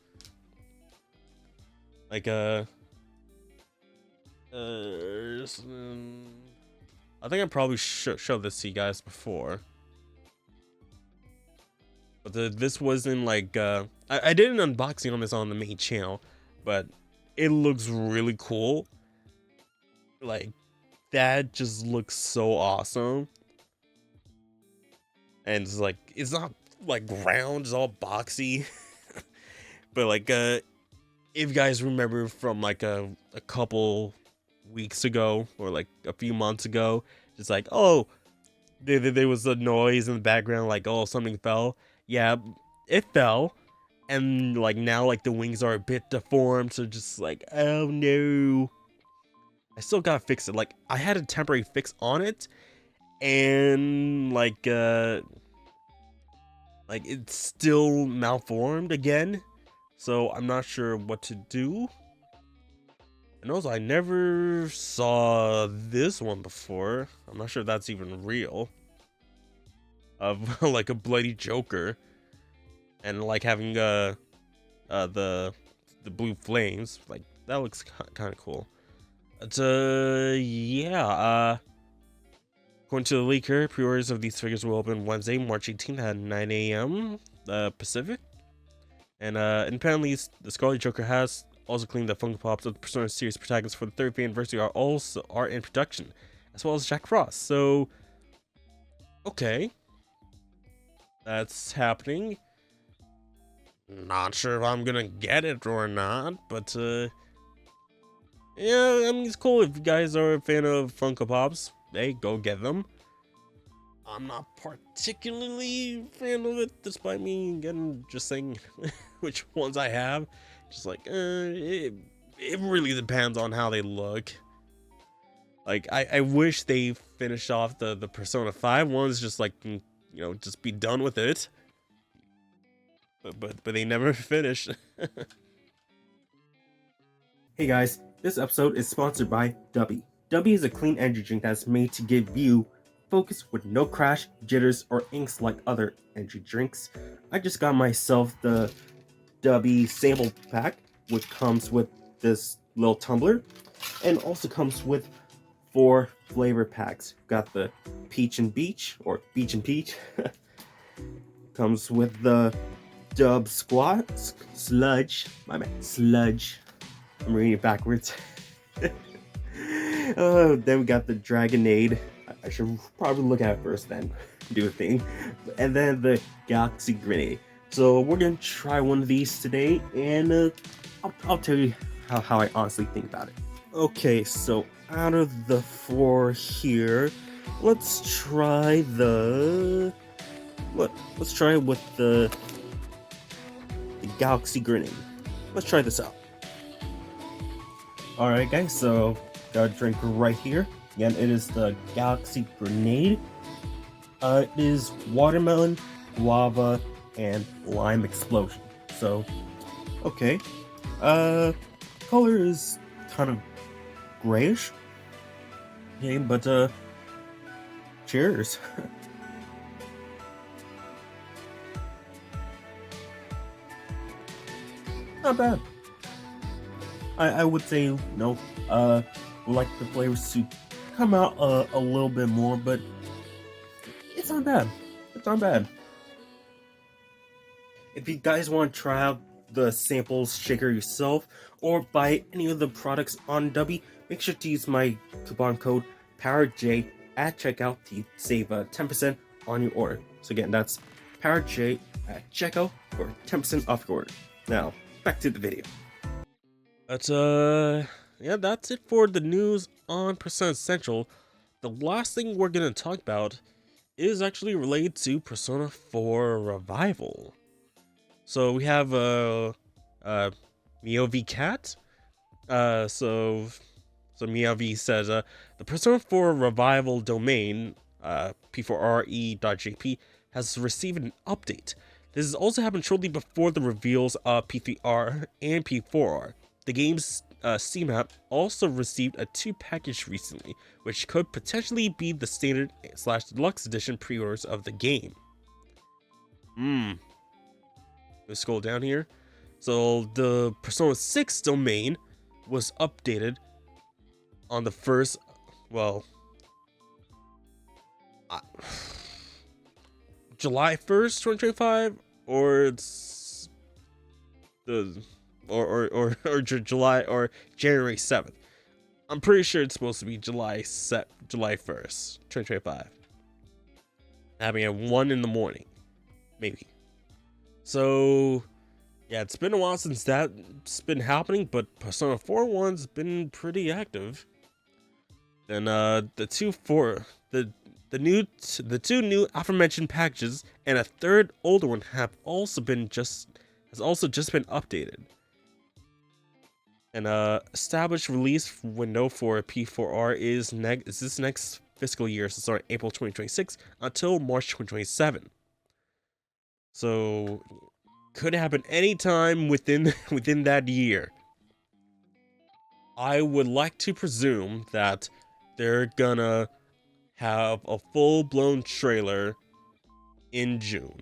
I think I probably showed this to you guys before. But this wasn't like I did an unboxing on this on the main channel, but it looks really cool. Like that just looks so awesome. And it's not like round, it's all boxy. But it if you guys remember from like a couple weeks ago or like a few months ago, just like, oh, there was a noise in the background, like, oh, something fell. Yeah, it fell. And like now, like the wings are a bit deformed, so just like, oh no. I still gotta fix it. Like I had a temporary fix on it, and like it's still malformed again. So I'm not sure what to do. And also, I never saw this one before. I'm not sure if that's even real. Of like a bloody Joker, and like having the blue flames. Like that looks kind of cool. But yeah. According to the leaker, pre-orders of these figures will open Wednesday, March 18th at 9 a.m. Pacific. And apparently, the Scarlet Joker has also claimed that Funko Pops of the Persona series protagonists for the 30th anniversary are in production, as well as Jack Frost. So, okay, that's happening. Not sure if I'm gonna get it or not, but yeah, I mean it's cool if you guys are a fan of Funko Pops. Hey, go get them. I'm not particularly a fan of it, despite me again just saying which ones I have. Just like, it really depends on how they look. Like, I wish they finished off the Persona 5 ones, just like, you know, just be done with it. But they never finish. Hey guys, this episode is sponsored by Dubby. Dubby is a clean energy drink that's made to give you focus with no crash, jitters, or inks like other energy drinks. I just got myself the Dubby sample pack, which comes with this little tumbler, and also comes with 4 flavor packs. Got the Peach and Beach, or Beach and Peach. Comes with the Dub Sludge. My bad, Sludge. I'm reading it backwards. Then we got the Dragonade. I should probably look at it first, then do a thing. And then the Galaxy Grenade. So we're gonna try one of these today, and I'll tell you how I honestly think about it. Okay, so out of the 4 here, let's try the let's try it with the Galaxy Grenade. Let's try this out. Alright guys, so got a drink right here. Again, it is the Galaxy Grenade. It is watermelon, guava, and lime explosion. So, okay. Color is kind of grayish. Okay, but cheers. Not bad. I would say no. Like the flavors to come out a little bit more, but it's not bad. It's not bad. If you guys want to try out the samples shaker yourself or buy any of the products on Dubby, make sure to use my coupon code PowerJ at checkout to save 10% on your order. So again, that's PowerJ at checkout for 10% off your order. Now, back to the video. But yeah, that's it for the news on Persona Central. The last thing we're gonna talk about is actually related to Persona 4 Revival. So we have Miyovi Cat. So Miyovi says the Persona 4 Revival domain P4R.jp has received an update. This has also happened shortly before the reveals of P3R and P4R. The game's Steam app also received a 2 package recently, which could potentially be the standard / deluxe edition pre-orders of the game. Let's scroll down here. So the Persona 6 domain was updated on the first, July 1st, 2025, or it's the July or January 7th. I'm pretty sure it's supposed to be July 1st, 2025. Happening at 1 in the morning, maybe. So Yeah, it's been a while since that's been happening, but Persona 4 one's been pretty active. Then the two new aforementioned packages and a third older one has also just been updated. An established release window for P4R is this next fiscal year, so starting April 2026 until March 2027. So could happen anytime within that year. I would like to presume that they're gonna have a full-blown trailer in June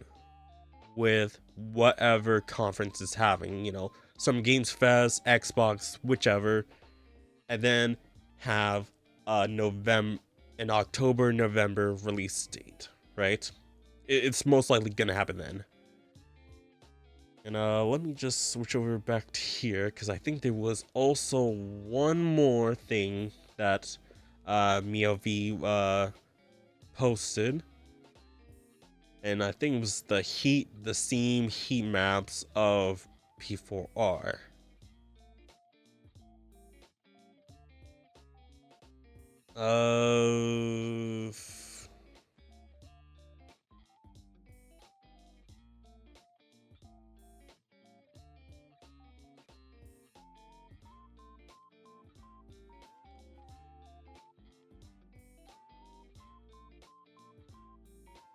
with whatever conference is having, some Games Fest, Xbox, whichever, and then have an October, November release date, right? It's most likely gonna happen then. And let me just switch over back to here, because I think there was also one more thing that MioV posted. And I think it was the Steam heat maps of P4R.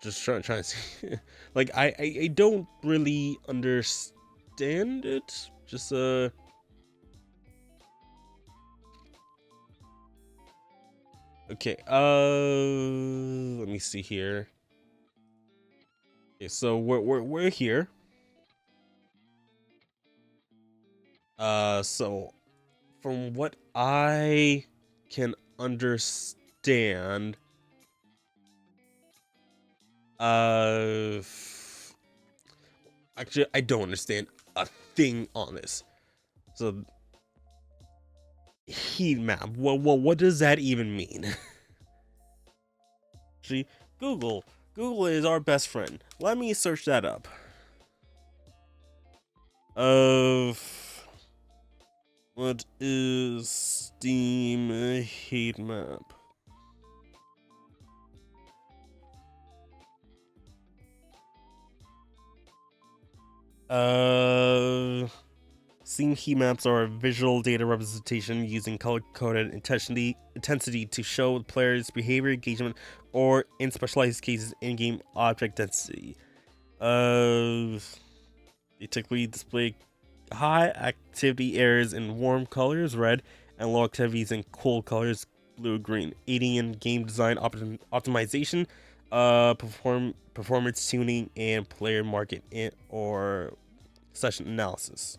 Just trying to see. Like, I don't really understand it. Just okay, let me see here. Okay, so we're here. So from what I can understand, actually, I don't understand a thing on this. So, heat map. What does that even mean? Actually, Google is our best friend. Let me search that up. What is Steam heat map? Steam heat maps are a visual data representation using color-coded intensity to show the player's behavior, engagement, or in specialized cases, in-game object density. They typically display high activity areas in warm colors, red, and low activities in cool colors, blue, green, aiding in game design optimization, performance tuning, and player market or session analysis.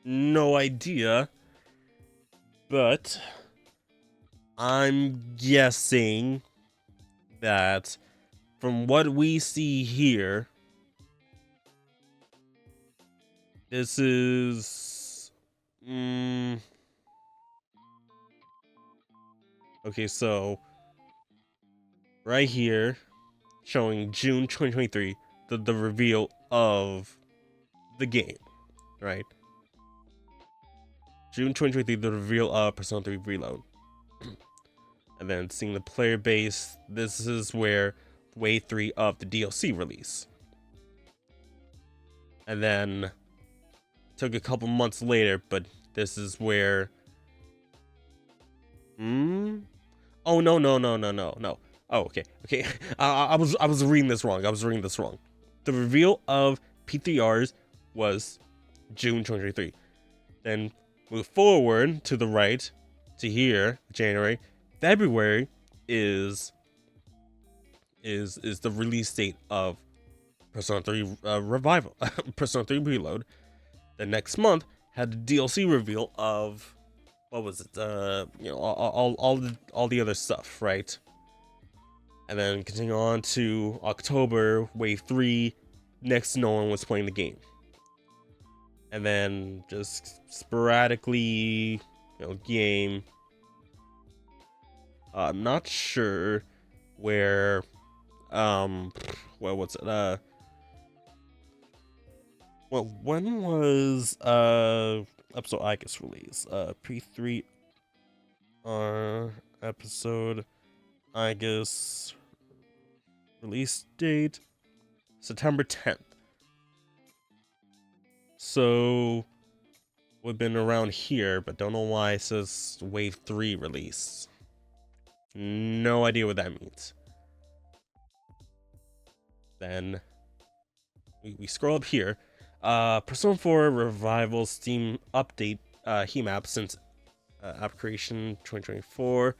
No idea, but I'm guessing that from what we see here, this is okay, so right here showing June 2023, the reveal of the game, right? June 2023, the reveal of Persona 3 Reload. And then seeing the player base, this is where wave 3 of the DLC release. And then took a couple months later, but this is where oh no. Oh, okay. I was reading this wrong. The reveal of P4Rs was June 2023. Then move forward to the right to here, January. February is the release date of Persona 3 Revival, Persona 3 Reload. The next month had the DLC reveal of what was it? All the other stuff, right? And then continue on to October, Wave 3. Next, no one was playing the game. And then just sporadically game. I'm not sure where well, what's it well, when was episode I guess released? P4R episode I guess release date September 10th. So we've been around here, but don't know why it says Wave 3 release. No idea what that means. Then we scroll up here. Persona 4 Revival Steam update heat map since app creation 2024.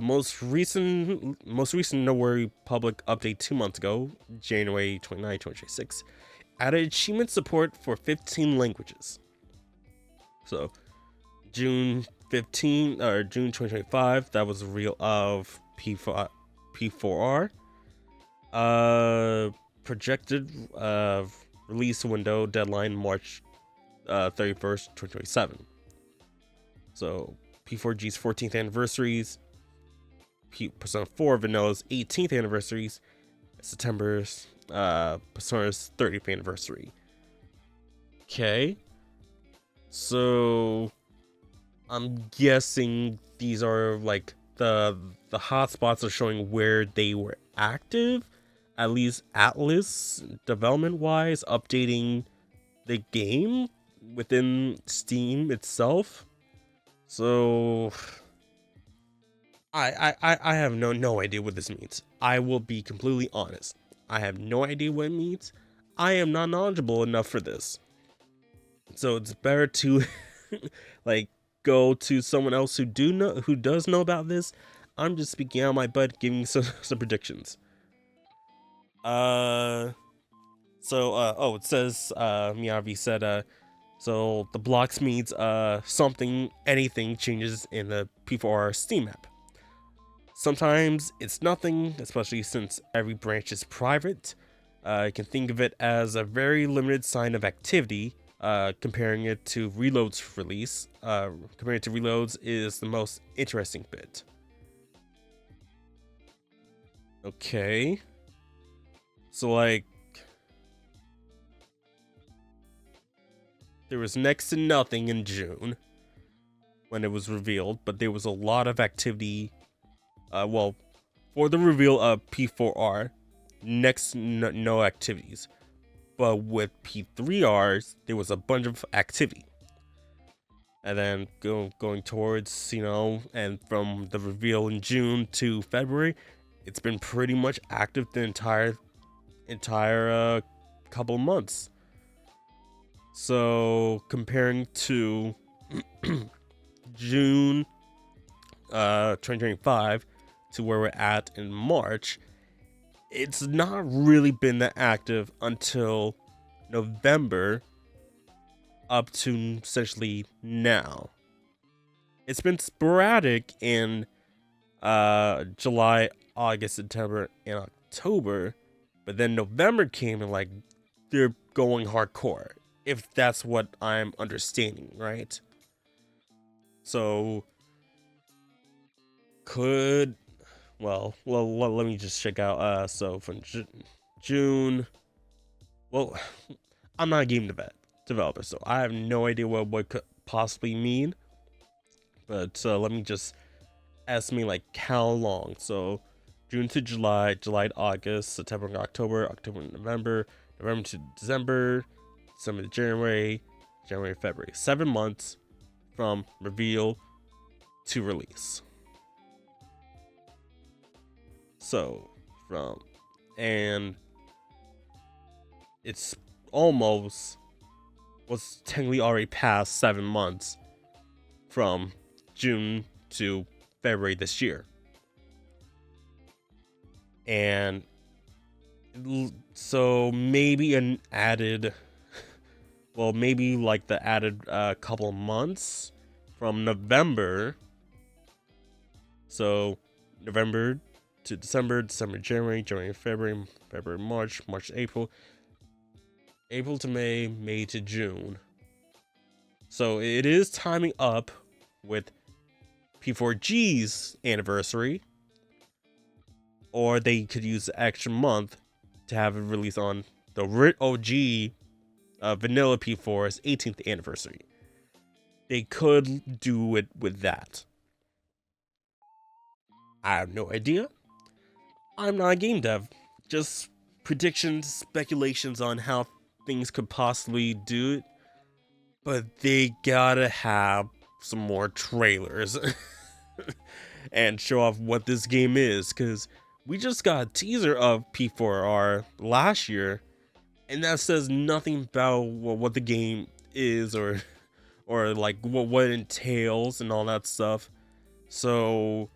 Most recent nowhere public update 2 months ago, January 29, 2026, added achievement support for 15 languages. So June 2025, that was the reveal of P4R. Projected release window deadline March 31st, 2027. So P4G's 14th anniversaries, Persona 4 Vanilla's 18th anniversaries, September's Persona's 30th anniversary. Okay, so I'm guessing these are like the hotspots are showing where they were active, at least Atlas development wise, updating the game within Steam itself. So I have no idea what this means. I will be completely honest. I have no idea what it means. I am not knowledgeable enough for this. So it's better to like go to someone else who does know about this. I'm just speaking out my butt, giving some predictions. It says Miyavi said so the blocks means anything changes in the P4R Steam app. Sometimes it's nothing, especially since every branch is private. You can think of it as a very limited sign of activity. Comparing it to Reload's release. Comparing it to Reload's is the most interesting bit. Okay. So like there was next to nothing in June when it was revealed, but there was a lot of activity. For the reveal of P4R, no activities. But with P3Rs, there was a bunch of activity. And then going towards, and from the reveal in June to February, it's been pretty much active the entire couple months. So comparing to June 2025 to where we're at in March, it's not really been that active until November up to essentially now. It's been sporadic in July, August, September, and October, but then November came and like they're going hardcore, if that's what I'm understanding, right? So let me just check out. So from June, I'm not a game developer, so I have no idea what could possibly mean. But let me just estimate like how long. So June to July, July to August, September to October, October to November, November to December, December to January, January to February. 7 months from reveal to release. So and it's was technically already past 7 months from June to February this year. And so maybe an added, maybe like the added couple of months from November. So November to December, December, January, January, February, February, March, March to April, April to May, May to June. So it is timing up with P4G's anniversary, or they could use the extra month to have it released on the OG Vanilla P4's 18th anniversary. They could do it with that. I have no idea. I'm not a game dev. Just predictions, speculations on how things could possibly do it. But they gotta have some more trailers and show off what this game is, because we just got a teaser of P4R last year, and that says nothing about what the game is or like what it entails and all that stuff. So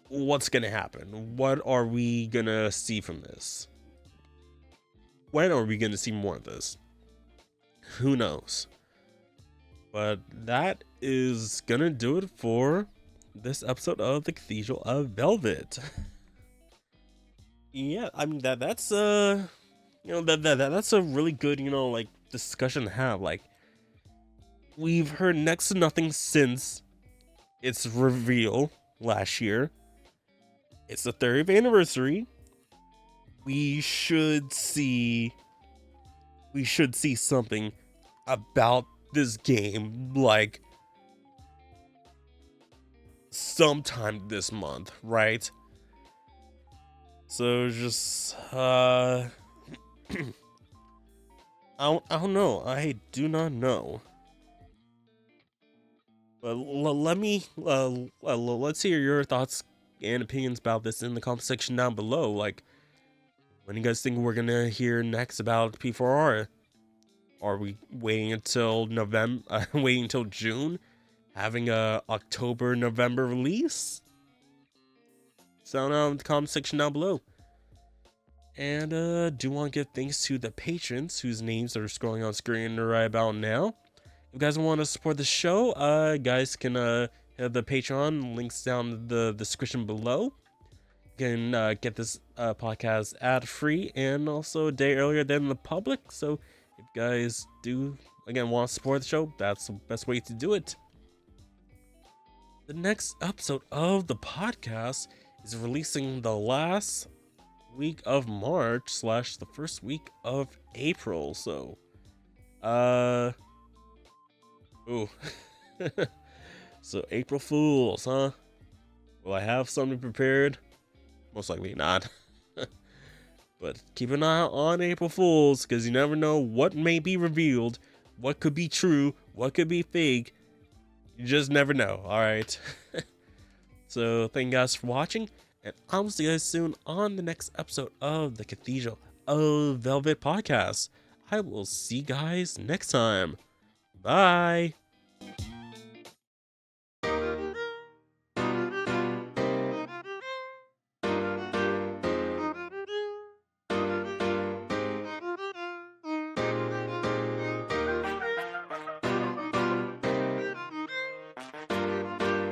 what's gonna happen? What are we gonna see from this? When are we gonna see more of this? Who knows? But that is gonna do it for this episode of the Cathedral of Velvet. Yeah, I mean that's you know that's a really good, you know, like, discussion to have. Like, we've heard next to nothing since its reveal last year. It's the 30th anniversary. We should see something about this game, like, sometime this month, right? So just I don't know. I do not know. But let's hear your thoughts and opinions about this in the comment section down below. Like, when do you guys think we're gonna hear next about P4R? Are we waiting until November? Waiting until June? Having a October-November release? Sound out in the comment section down below. And do want to give thanks to the patrons whose names are scrolling on screen right about now. If you guys want to support the show, guys can hit the Patreon, links down in the description below. You can get this podcast ad-free and also a day earlier than the public. So if you guys do, again, want to support the show, that's the best way to do it. The next episode of the podcast is releasing the last week of March / the first week of April. So, ooh. So April Fools, huh? Will I have something prepared? Most likely not. But keep an eye out on April Fools, because you never know what may be revealed, what could be true, what could be fake. You just never know, alright? So thank you guys for watching, and I'll see you guys soon on the next episode of the Cathedral of Velvet podcast. I will see you guys next time. Bye!